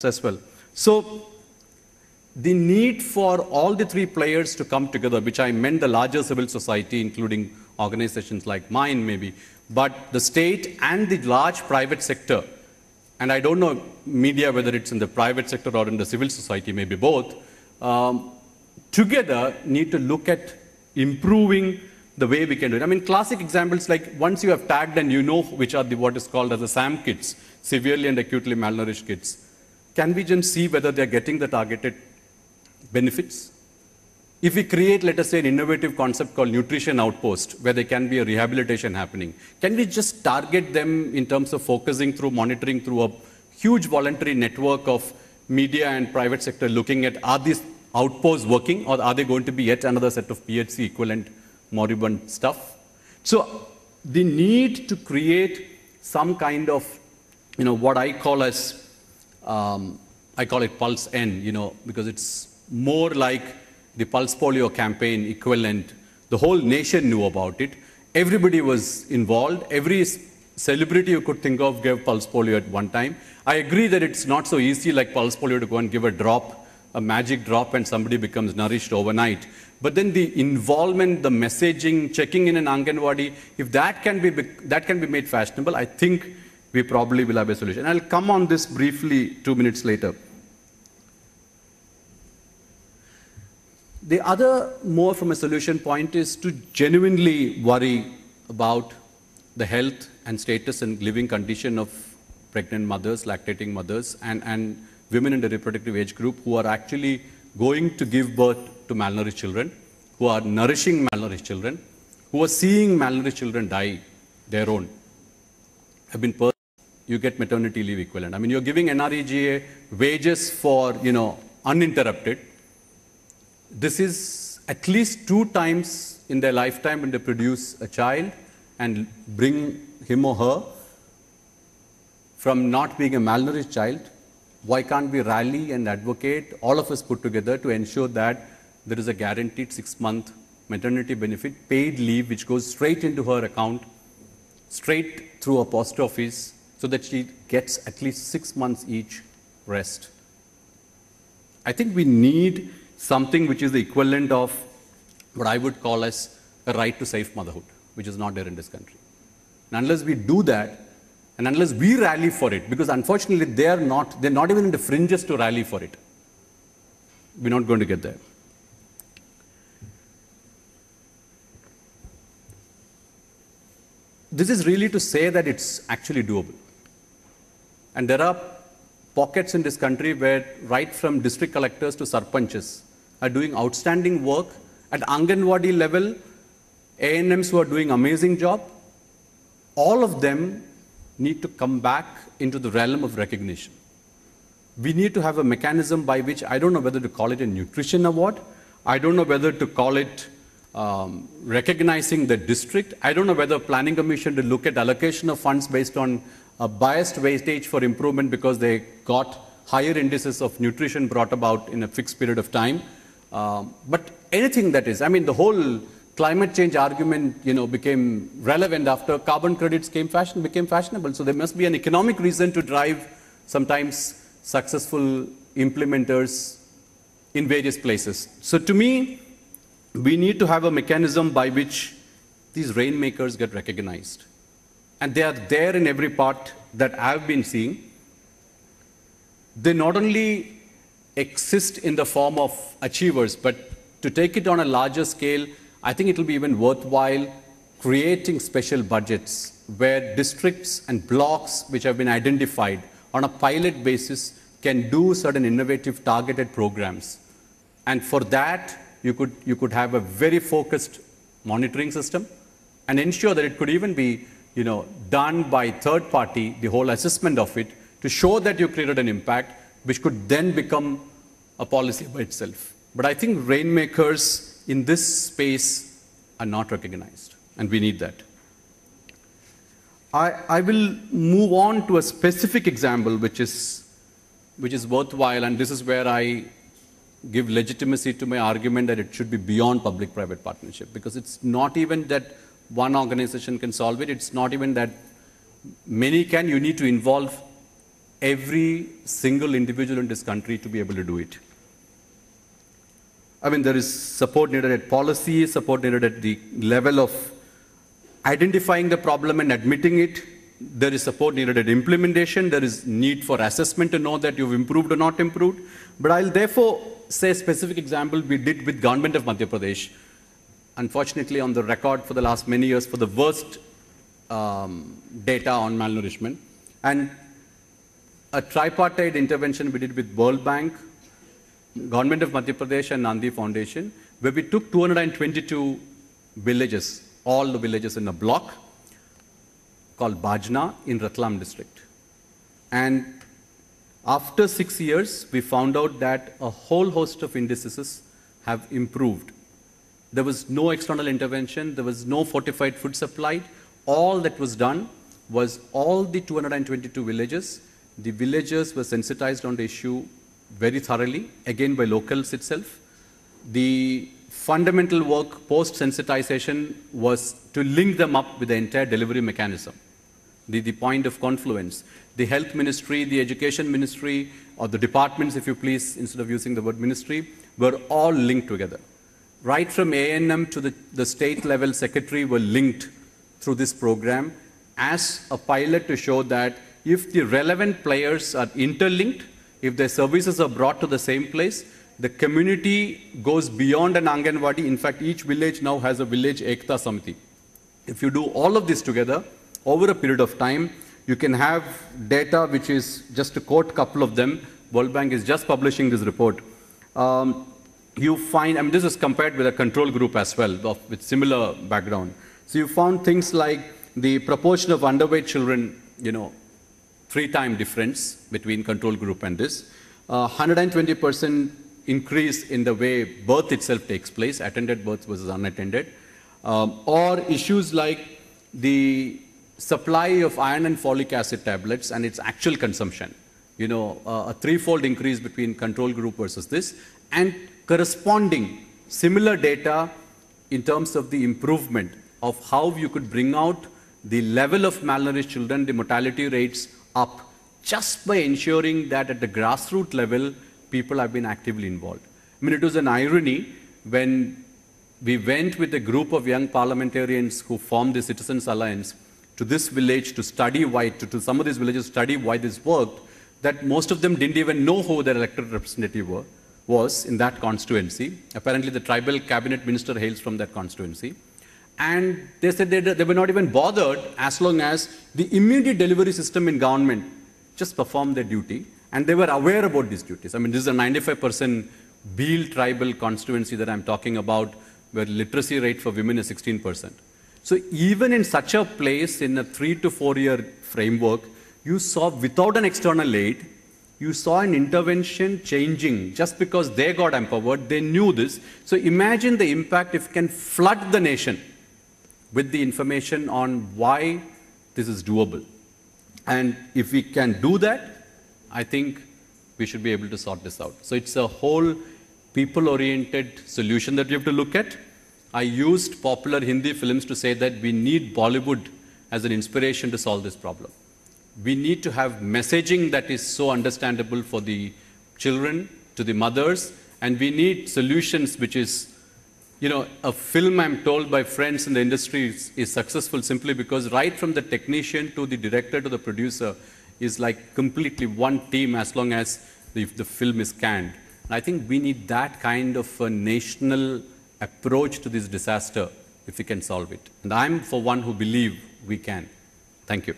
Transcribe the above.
as well. So the need for all the three players to come together, which I meant the larger civil society, including organizations like mine maybe, but the state and the large private sector, and I don't know media whether it's in the private sector or in the civil society, maybe both, together need to look at improving the way we can do it. I mean, classic examples like once you have tagged and you know which are the what is called as the SAM kids, severely and acutely malnourished kids, can we just see whether they're getting the targeted benefits? If we create, let us say, an innovative concept called nutrition outpost, where there can be a rehabilitation happening, can we just target them in terms of focusing through monitoring through a huge voluntary network of media and private sector looking at are these outposts working, or are they going to be yet another set of PHC equivalent moribund stuff? So the need to create some kind of, what I call as, I call it Pulse N, because it's more like the Pulse Polio campaign equivalent. The whole nation knew about it. Everybody was involved. Every celebrity you could think of gave Pulse Polio at one time. I agree that it's not so easy like Pulse Polio to go and give a drop, a magic drop, and somebody becomes nourished overnight. But then the involvement, the messaging, checking in an Anganwadi, if that can be made fashionable, I think we probably will have a solution. I'll come on this briefly 2 minutes later. The other, more from a solution point, is to genuinely worry about the health and status and living condition of pregnant mothers, lactating mothers, and women in the reproductive age group who are actually going to give birth to malnourished children, who are nourishing malnourished children, who are seeing malnourished children die their own. You get maternity leave equivalent. I mean, you're giving NREGA wages for, uninterrupted. This is at least 2 times in their lifetime when they produce a child and bring him or her from not being a malnourished child. Why can't we rally and advocate, all of us put together, to ensure that there is a guaranteed 6-month maternity benefit, paid leave, which goes straight into her account, straight through a post office, so that she gets at least 6 months each rest. I think we need something which is the equivalent of what I would call as a right to safe motherhood, which is not there in this country. And unless we do that, and unless we rally for it, because unfortunately they're not even in the fringes to rally for it, we're not going to get there. This is really to say that it's actually doable. And there are pockets in this country where right from district collectors to sarpanches are doing outstanding work at Anganwadi level, ANMs who are doing amazing job. All of them need to come back into the realm of recognition. We need to have a mechanism by which, I don't know whether to call it a nutrition award, I don't know whether to call it recognizing the district, I don't know whether planning commission to look at allocation of funds based on a biased weightage for improvement because they got higher indices of nutrition brought about in a fixed period of time. But anything that is, I mean, the whole climate change argument, became relevant after carbon credits became fashionable. So there must be an economic reason to drive sometimes successful implementers in various places. So to me, we need to have a mechanism by which these rainmakers get recognized. And they are there in every part that I've been seeing. They not only exist in the form of achievers, but to take it on a larger scale, I think it will be even worthwhile creating special budgets where districts and blocks which have been identified on a pilot basis can do certain innovative targeted programs. And for that, you could have a very focused monitoring system and ensure that it could even be done by third party, the whole assessment of it, to show that you created an impact, which could then become a policy by itself. But I think rainmakers in this space are not recognized, and we need that. I will move on to a specific example which is worthwhile, and this is where I give legitimacy to my argument that it should be beyond public-private partnership, because it's not even that one organization can solve it, it's not even that many can, you need to involve every single individual in this country to be able to do it. I mean, there is support needed at policy, support needed at the level of identifying the problem and admitting it. There is support needed at implementation. There is need for assessment to know that you've improved or not improved. But I'll therefore say a specific example we did with Government of Madhya Pradesh. Unfortunately, on the record for the last many years for the worst data on malnourishment. And a tripartite intervention we did with World Bank, Government of Madhya Pradesh and Naandi Foundation, where we took 222 villages, all the villages in a block called Bajna in Ratlam district. And after 6 years, we found out that a whole host of indices have improved. There was no external intervention, there was no fortified food supplied. All that was done was all the 222 villages, the villagers were sensitized on the issue very thoroughly, again by locals itself. The fundamental work post-sensitization was to link them up with the entire delivery mechanism, the point of confluence. The health ministry, the education ministry, or the departments, if you please, instead of using the word ministry, were all linked together. Right from A&M to the state level secretary were linked through this program as a pilot to show that if the relevant players are interlinked, if their services are brought to the same place, the community goes beyond an Anganwadi. In fact, each village now has a village Ekta Samiti. If you do all of this together, over a period of time, you can have data which is, just to quote a couple of them, World Bank is just publishing this report. You find, I mean, this is compared with a control group as well, with similar background. So you found things like the proportion of underweight children, 3-time difference between control group and this, 120% increase in the way birth itself takes place, attended births versus unattended, or issues like the supply of iron and folic acid tablets and its actual consumption, a 3-fold increase between control group versus this, and corresponding similar data in terms of the improvement of how you could bring out the level of malnourished children, the mortality rates up, just by ensuring that at the grassroots level, people have been actively involved. I mean, it was an irony when we went with a group of young parliamentarians who formed the Citizens Alliance to this village to study why, to some of these villages study why this worked, that most of them didn't even know who their elected representative was in that constituency. Apparently, the tribal cabinet minister hails from that constituency. And they said they were not even bothered as long as the immediate delivery system in government just performed their duty. And they were aware about these duties. I mean, this is a 95% Beel tribal constituency that I'm talking about, where literacy rate for women is 16%. So even in such a place, in a 3 to 4 year framework, you saw without an external aid, you saw an intervention changing just because they got empowered, they knew this. So imagine the impact if you can flood the nation with the information on why this is doable. And if we can do that, I think we should be able to sort this out. So it's a whole people-oriented solution that we have to look at. I used popular Hindi films to say that we need Bollywood as an inspiration to solve this problem. We need to have messaging that is so understandable for the children, to the mothers, and we need solutions which is, a film I'm told by friends in the industry is successful simply because right from the technician to the director to the producer is like completely one team as long as the film is canned. And I think we need that kind of a national approach to this disaster if we can solve it. And I'm for one who believe we can. Thank you.